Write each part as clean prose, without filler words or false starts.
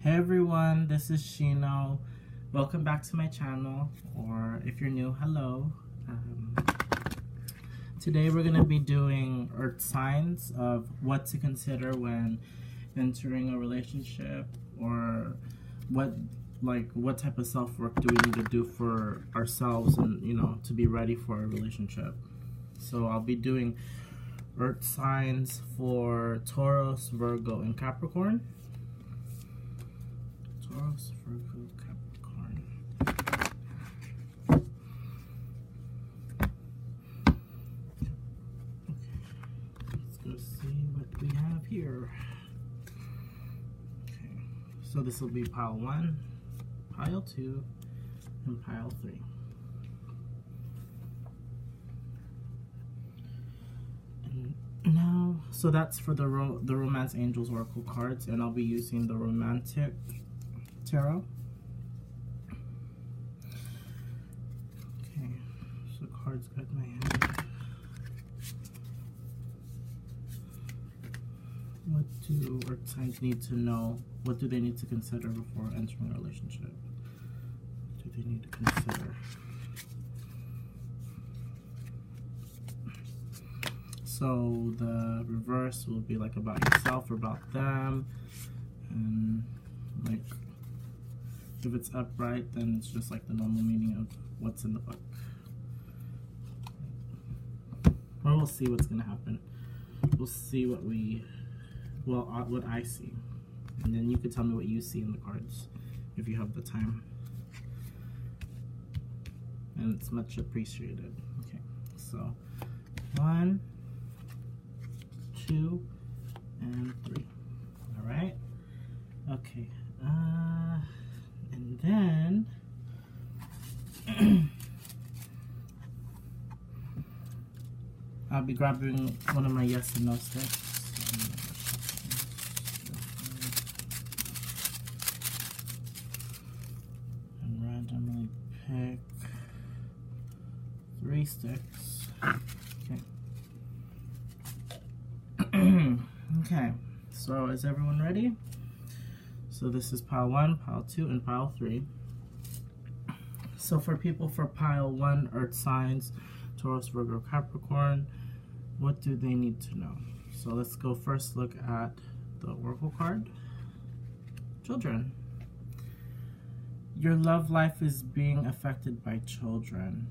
Hey everyone, this is Shino. Welcome back to my channel, or if you're new, hello. Today we're going to be doing earth signs of what to consider when entering a relationship, or what type of self-work do we need to do for ourselves and, to be ready for a relationship. So I'll be doing earth signs for Taurus, Virgo, and Capricorn. Taurus, Virgo, Capricorn. Let's go see what we have here. Okay, so this will be pile 1, pile 2, and pile 3. Now, so that's for the Romance Angels Oracle cards, and I'll be using the Romantic Tarot. Okay, so cards got my hand. What do earth signs need to know? What do they need to consider before entering a relationship? What do they need to consider? So the reverse will be like about yourself or about them, and like if it's upright, then it's just like the normal meaning of what's in the book. Or we'll see what's gonna happen. We'll see what what I see, and then you can tell me what you see in the cards if you have the time, and it's much appreciated. Okay, so 1, 2, and 3. All right. Okay. And then I'll be grabbing one of my yes and no sticks. And randomly pick 3 sticks. Okay. Okay, so is everyone ready? So this is pile 1, pile 2, and pile 3. So for people for pile 1, earth signs, Taurus, Virgo, Capricorn, what do they need to know? So let's go first look at the Oracle card. Children. Your love life is being affected by children.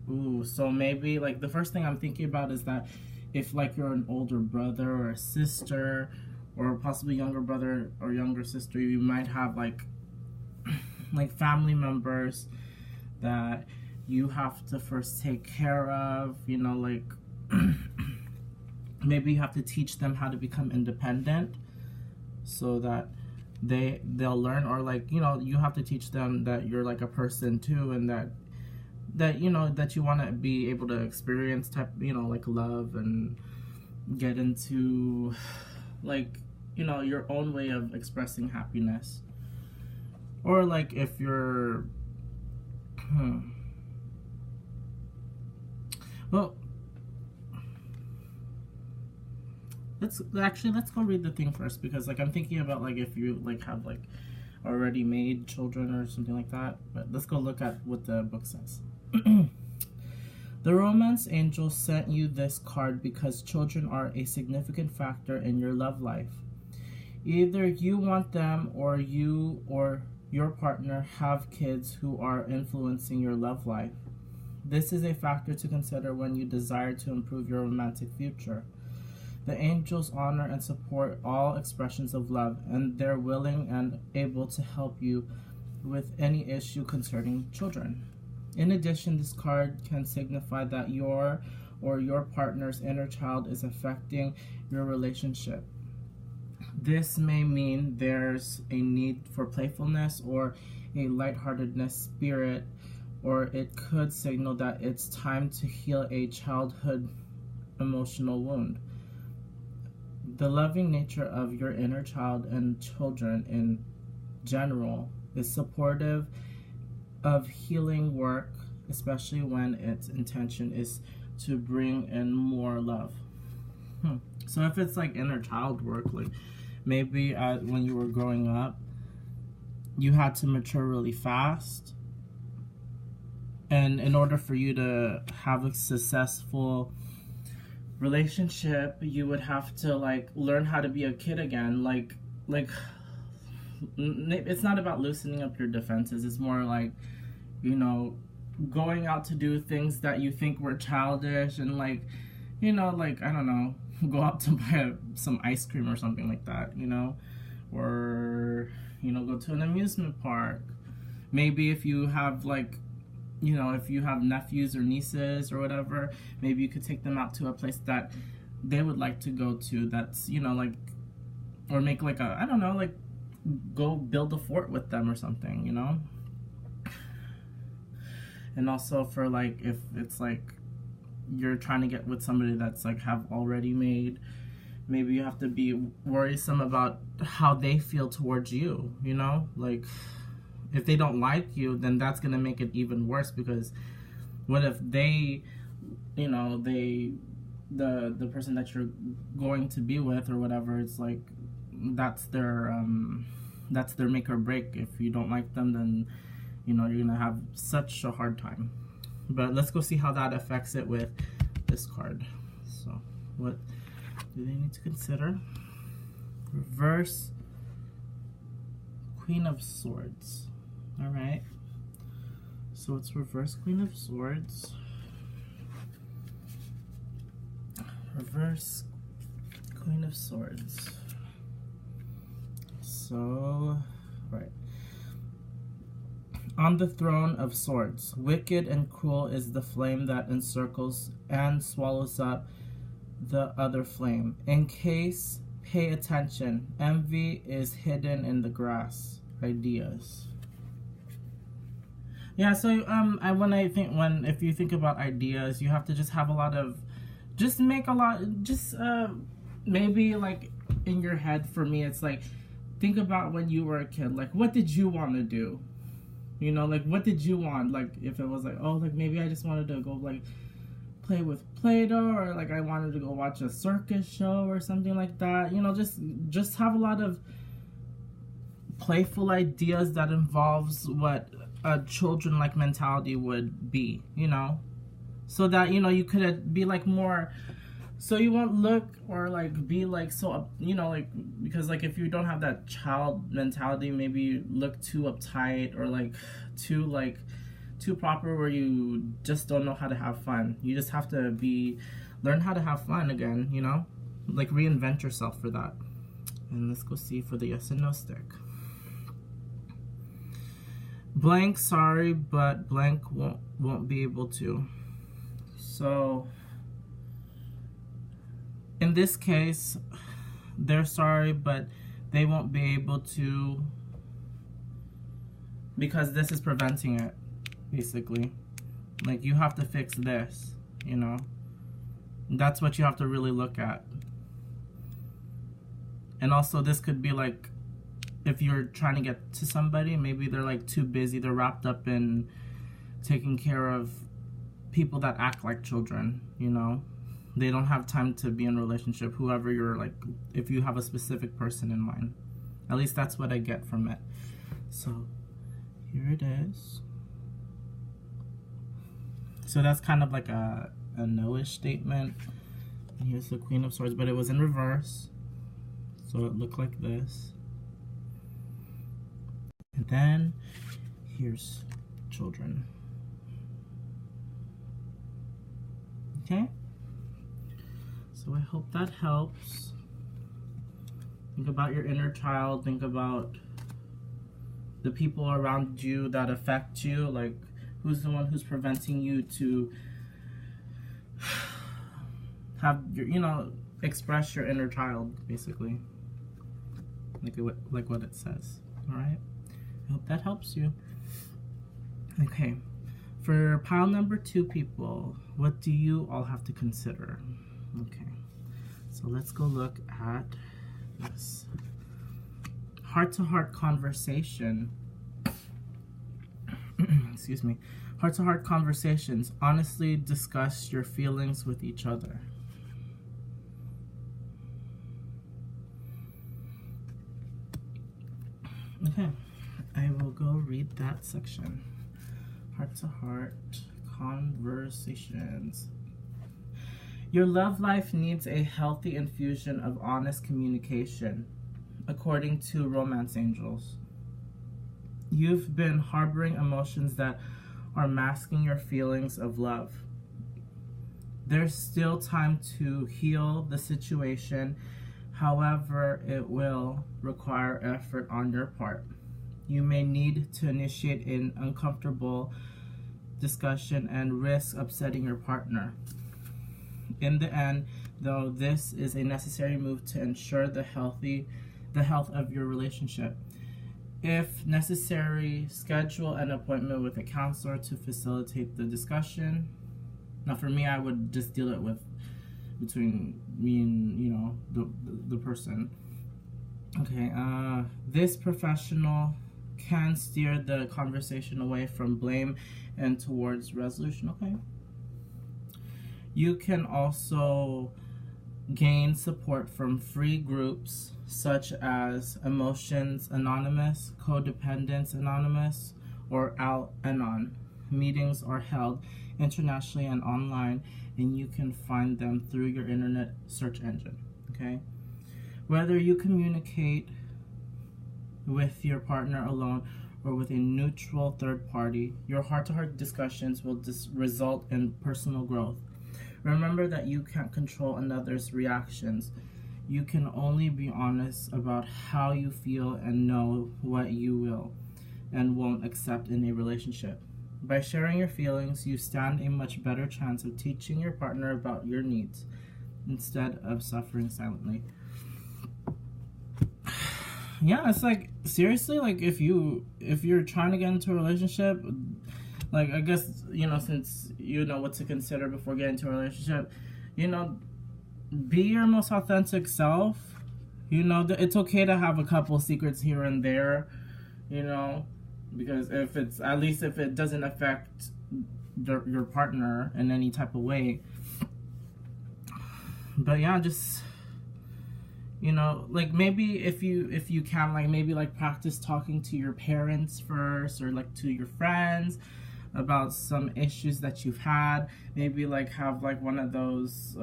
Ooh, so maybe like the first thing I'm thinking about is that if like you're an older brother or a sister, or possibly younger brother or younger sister, you might have like family members that you have to first take care of, like maybe you have to teach them how to become independent so that they'll learn, or like you have to teach them that you're like a person too, and that you want to be able to experience like love and get into like your own way of expressing happiness. Or like if you're well, let's go read the thing first, because like I'm thinking about like if you like have like already made children or something like that. But let's go look at what the book says. The Romance Angel sent you this card because children are a significant factor in your love life. Either you want them, or you or your partner have kids who are influencing your love life. This is a factor to consider when you desire to improve your romantic future. The angels honor and support all expressions of love, and they're willing and able to help you with any issue concerning children. In addition, this card can signify that your or your partner's inner child is affecting your relationship. This may mean there's a need for playfulness or a lightheartedness spirit, or it could signal that it's time to heal a childhood emotional wound. The loving nature of your inner child and children in general is supportive of healing work, especially when its intention is to bring in more love. So if it's like inner child work, like maybe when you were growing up, you had to mature really fast. And in order for you to have a successful relationship, you would have to like learn how to be a kid again. Like it's not about loosening up your defenses. It's more like, you know, going out to do things that you think were childish, and like, you know, like, I don't know, go out to buy some ice cream or something like that, you know, or, you know, go to an amusement park. Maybe if you have like, you know, if you have nephews or nieces or whatever, maybe you could take them out to a place that they would like to go to, that's, you know, like, or make like a, I don't know, like, go build a fort with them or something, you know? And also for like, if it's like you're trying to get with somebody that's like have already made, maybe you have to be worrisome about how they feel towards you, you know? Like, if they don't like you, then that's gonna make it even worse, because what if they, you know, the person that you're going to be with or whatever, it's like that's their make or break. If you don't like them, then, you know, you're gonna have such a hard time. But let's go see how that affects it with this card. So what do they need to consider? Reverse Queen of Swords. All right, so it's reverse Queen of Swords, reverse Queen of Swords. So, right. On the throne of swords, wicked and cruel is the flame that encircles and swallows up the other flame. In case, pay attention. Envy is hidden in the grass. Ideas. Yeah, so if you think about ideas, you have to just have a lot of, maybe like in your head. For me, it's like, think about when you were a kid. Like, what did you want to do? You know, like, what did you want? Like, if it was like, oh, like maybe I just wanted to go like play with Play-Doh, or like I wanted to go watch a circus show or something like that. You know, just have a lot of playful ideas that involves what a children-like mentality would be, you know, so that, you know, you could be like more, so you won't look or like be like so, you know, like, because like if you don't have that child mentality, maybe you look too uptight or like too proper, where you just don't know how to have fun. You just have to learn how to have fun again, you know, like reinvent yourself for that. And let's go see for the yes and no stick. Blank, sorry, but blank won't be able to. So in this case, they're sorry, but they won't be able to, because this is preventing it, basically. Like, you have to fix this, you know. That's what you have to really look at. And also, this could be like, if you're trying to get to somebody, maybe they're like too busy, they're wrapped up in taking care of people that act like children, you know. They don't have time to be in a relationship, whoever you're like, if you have a specific person in mind. At least that's what I get from it. So here it is. So that's kind of like a no-ish statement. And here's the Queen of Swords, but it was in reverse, so it looked like this. And then here's children. Okay, so I hope that helps. Think about your inner child. Think about the people around you that affect you. Like, who's the one who's preventing you to have your, you know, express your inner child, basically. Like what it says. All right. I hope that helps you. Okay, for pile number 2 people, what do you all have to consider? Okay, so let's go look at this. Heart-to-heart conversation. Excuse me. Heart-to-heart conversations. Honestly discuss your feelings with each other. Okay. I will go read that section. Heart to heart conversations. Your love life needs a healthy infusion of honest communication, according to romance angels. You've been harboring emotions that are masking your feelings of love. There's still time to heal the situation. However, it will require effort on your part. You may need to initiate an uncomfortable discussion and risk upsetting your partner. In the end, though, this is a necessary move to ensure the health of your relationship. If necessary, schedule an appointment with a counselor to facilitate the discussion. Now, for me, I would just deal it with between me and the person. Okay. This professional can steer the conversation away from blame and towards resolution. Okay. You can also gain support from free groups such as Emotions Anonymous, Codependence Anonymous, or Al-Anon. Meetings are held internationally and online, and you can find them through your internet search engine. Okay? Whether you communicate with your partner alone or with a neutral third party, your heart-to-heart discussions will result in personal growth. Remember that you can't control another's reactions. You can only be honest about how you feel and know what you will and won't accept in a relationship. By sharing your feelings, you stand a much better chance of teaching your partner about your needs instead of suffering silently. Yeah, it's like, seriously, like if you're trying to get into a relationship, like, I guess, since you know what to consider before getting into a relationship, be your most authentic self. It's okay to have a couple secrets here and there, because if it doesn't affect your partner in any type of way. But yeah, just, like maybe if you can, like maybe like practice talking to your parents first, or like to your friends about some issues that you've had. Maybe like have like one of those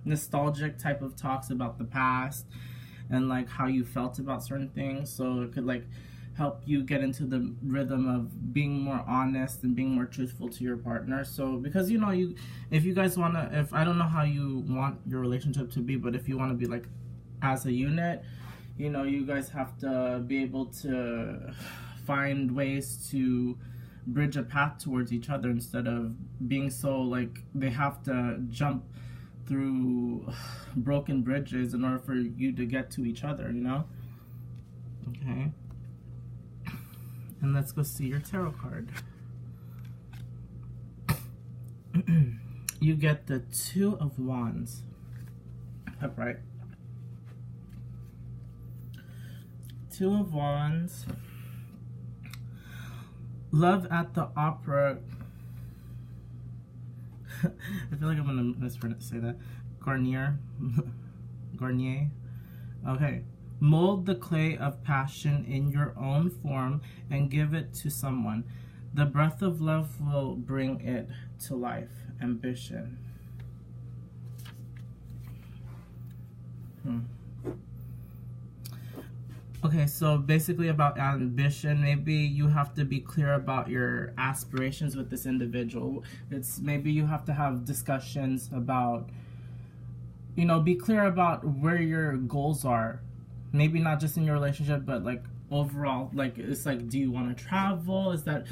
nostalgic type of talks about the past and like how you felt about certain things, so it could like help you get into the rhythm of being more honest and being more truthful to your partner. So because if you guys want to, if I don't know how you want your relationship to be, but if you want to be like as a unit, you guys have to be able to find ways to bridge a path towards each other instead of being so like they have to jump through broken bridges in order for you to get to each other, Okay. And let's go see your tarot card. You get the Two of Wands. Upright. Two of Wands. Love at the Opera. I feel like I'm gonna say that. Garnier. Okay. Mold the clay of passion in your own form and give it to someone. The breath of love will bring it to life. Ambition. Okay, so basically about ambition, maybe you have to be clear about your aspirations with this individual. It's maybe you have to have discussions about, be clear about where your goals are. Maybe not just in your relationship, but like overall, like it's like, do you want to travel? Is that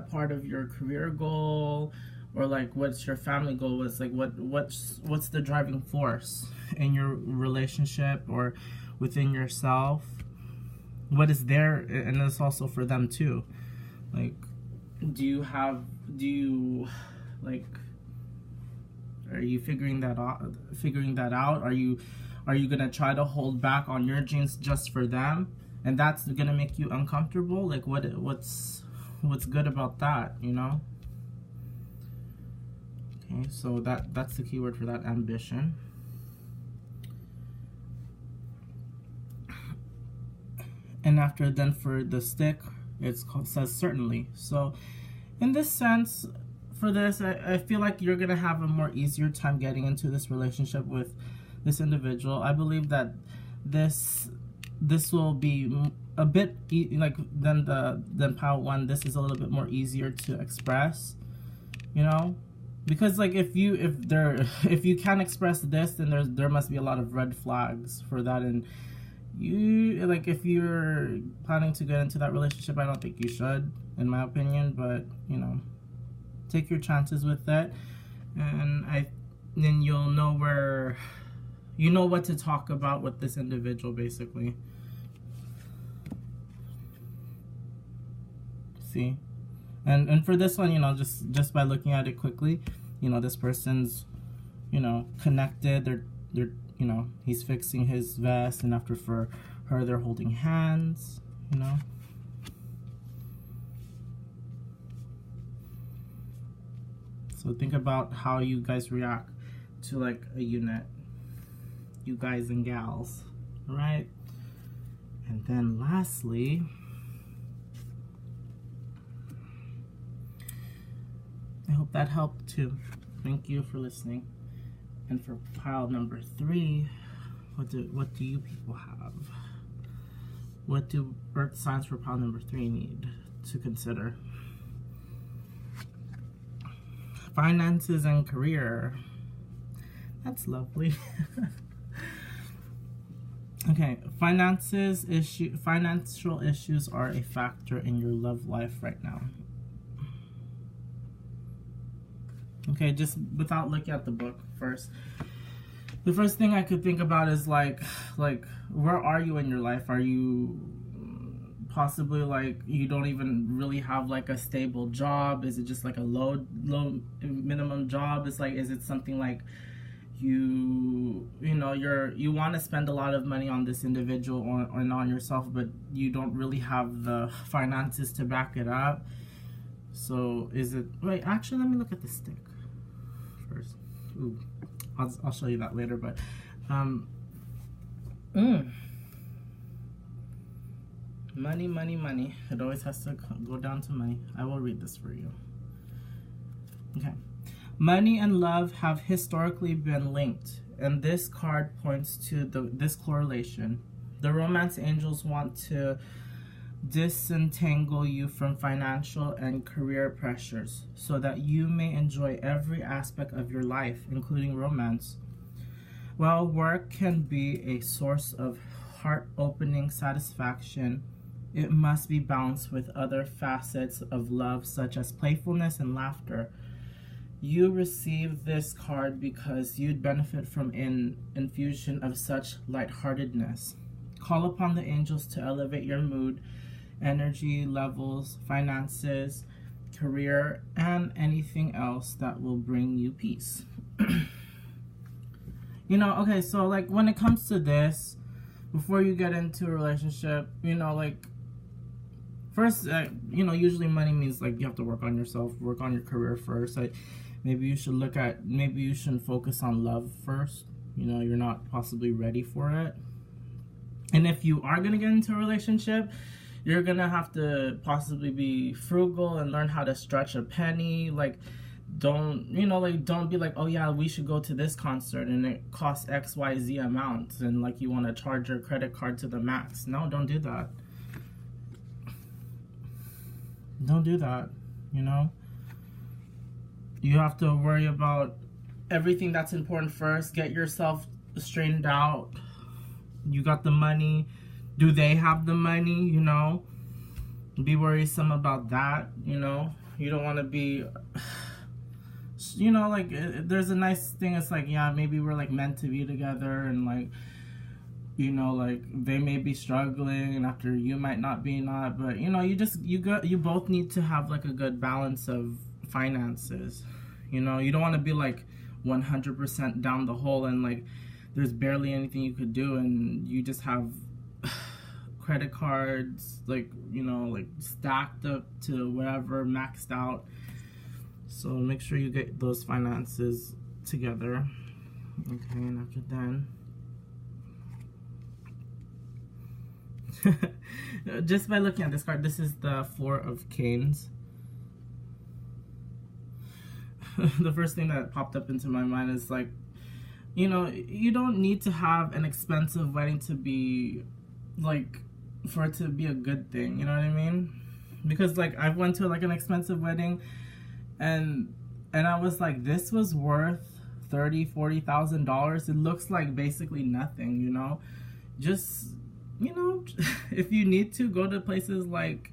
part of your career goal? Or like, what's your family goal? What's like, what's the driving force in your relationship or within yourself? What is there? And it's also for them too. Like, are you figuring that out? Are you gonna try to hold back on your dreams just for them, and that's gonna make you uncomfortable? Like, what's good about that? Okay, so that's the keyword for that, ambition. And after then for the stick, says certainly. So in this sense, for this, I feel like you're gonna have a more easier time getting into this relationship with this individual. I believe that this will be a bit like than pile 1. This is a little bit more easier to express, you know, because like if you can't express this, then there must be a lot of red flags for that. And you, like, if you're planning to get into that relationship, I don't think you should, in my opinion. But you know, take your chances with that, and then you'll know where, you know what to talk about with this individual, basically. See, and for this one, you know, just by looking at it quickly, you know, this person's, you know, connected. They're you know, he's fixing his vest, and after for her, they're holding hands, you know. So think about how you guys react to like a unit, you guys and gals, right? And then lastly, I hope that helped too. Thank you for listening. And for pile number 3, what do you people have? What do earth signs for pile number 3 need to consider? Finances and career. That's lovely. Okay, financial issues are a factor in your love life right now. Okay, just without looking at the book first, the first thing I could think about is like where are you in your life? Are you possibly like you don't even really have like a stable job? Is it just like a low minimum job? It's like, is it something like you know you want to spend a lot of money on this individual or on yourself, but you don't really have the finances to back it up? So is it, wait, actually let me look at the stick first. Ooh, I'll show you that later. But money, it always has to go down to money. I will read this for you. Okay, money and love have historically been linked, and this card points to this correlation. The romance angels want to disentangle you from financial and career pressures so that you may enjoy every aspect of your life, including romance. While work can be a source of heart-opening satisfaction, it must be balanced with other facets of love, such as playfulness and laughter. You receive this card because you'd benefit from an infusion of such lightheartedness. Call upon the angels to elevate your mood, energy levels, finances, career, and anything else that will bring you peace. You know, okay, so like when it comes to this, before you get into a relationship, you know, like first, you know, usually money means like you have to work on yourself, work on your career first. Like maybe you should maybe you shouldn't focus on love first. You know, you're not possibly ready for it. And if you are going to get into a relationship, you're going to have to possibly be frugal and learn how to stretch a penny. Like, don't be like, oh yeah, we should go to this concert and it costs XYZ amount, and like you want to charge your credit card to the max. No, don't do that. Don't do that, you know? You have to worry about everything that's important first. Get yourself straightened out. You got the money. Do they have the money, you know? Be worrisome about that, you know? You don't want to be, you know, like, there's a nice thing. It's like, yeah, maybe we're like meant to be together, and like, you know, like they may be struggling and after you might not be, but you know, you both need to have like a good balance of finances. You know, you don't want to be like 100% down the hole and like there's barely anything you could do, and you just have credit cards, like, you know, like stacked up to wherever, maxed out. So make sure you get those finances together. Okay, and after then, Just by looking at this card, this is the Four of Canes. The first thing that popped up into my mind is like, you know, you don't need to have an expensive wedding to be like, for it to be a good thing, you know what I mean? Because like I've went to like an expensive wedding and I was like, this was worth $30,000-$40,000. It looks like basically nothing, you know. Just, you know, if you need to, go to places like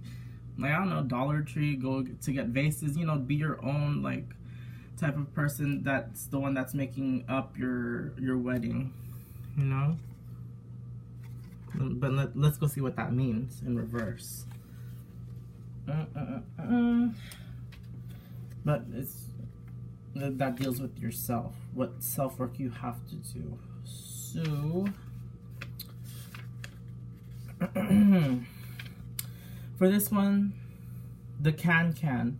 I don't know, Dollar Tree, go to get vases, you know, be your own like type of person that's the one that's making up your wedding, you know. But let's go see what that means in reverse. But it's that deals with yourself, what self-work you have to do. So for this one, the can.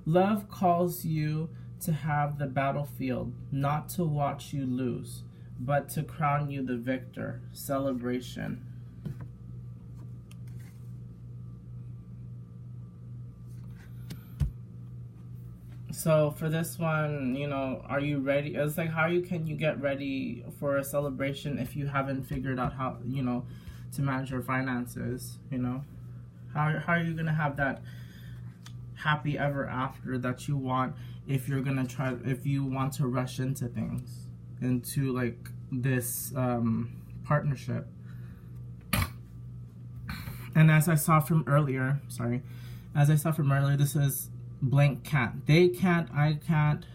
Love calls you to have the battlefield, not to watch you lose, but to crown you the victor. Celebration. So for this one, you know, are you ready? It's like, can you get ready for a celebration if you haven't figured out how, you know, to manage your finances, you know? How are you going to have that happy ever after that you want if you're going to if you want to rush into things, into like this partnership? And as I saw from earlier, this is blank can't. They can't, I can't,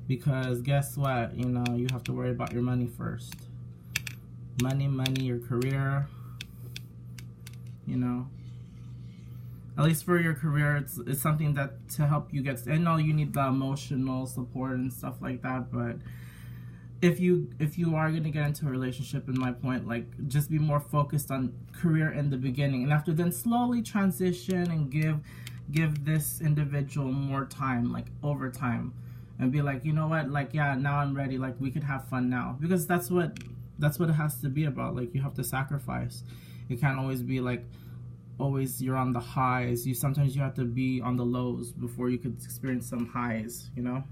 because guess what? You know, you have to worry about your money first. Money, your career, you know. At least for your career, it's something that to help you get. I know you need the emotional support and stuff like that, but if you are gonna get into a relationship, in my point, like just be more focused on career in the beginning, and after then slowly transition and give this individual more time, like over time, and be like, you know what, like, yeah, now I'm ready, like we could have fun now, because that's what it has to be about. Like, you have to sacrifice. It can't always be like always you're on the highs. Sometimes you have to be on the lows before you could experience some highs, you know.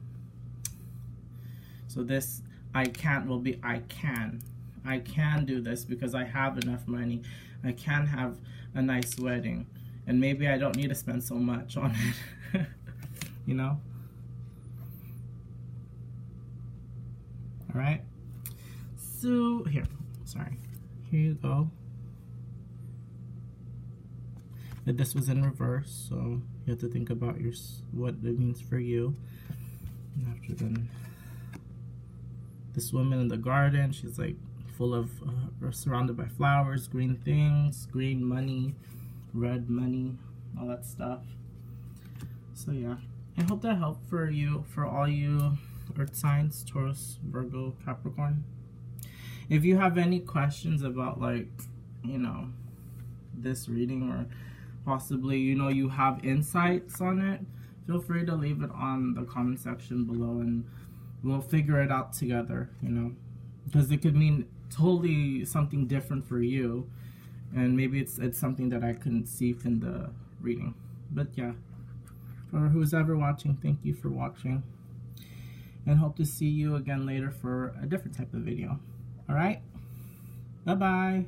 So this I can't will be I can do this because I have enough money. I can have a nice wedding, and maybe I don't need to spend so much on it. You know. All right. So here you go. This was in reverse, so you have to think about what it means for you. And after then, this woman in the garden, she's like full of surrounded by flowers, green things, green money, red money, all that stuff. So yeah, I hope that helped for you, for all you earth signs, Taurus, Virgo, Capricorn. If you have any questions about, like, you know, this reading, or possibly, you know, you have insights on it, feel free to leave it on the comment section below, and we'll figure it out together, you know, because it could mean totally something different for you, and maybe it's something that I couldn't see in the reading. But yeah, for who's ever watching, thank you for watching, and hope to see you again later for a different type of video. All right, bye bye.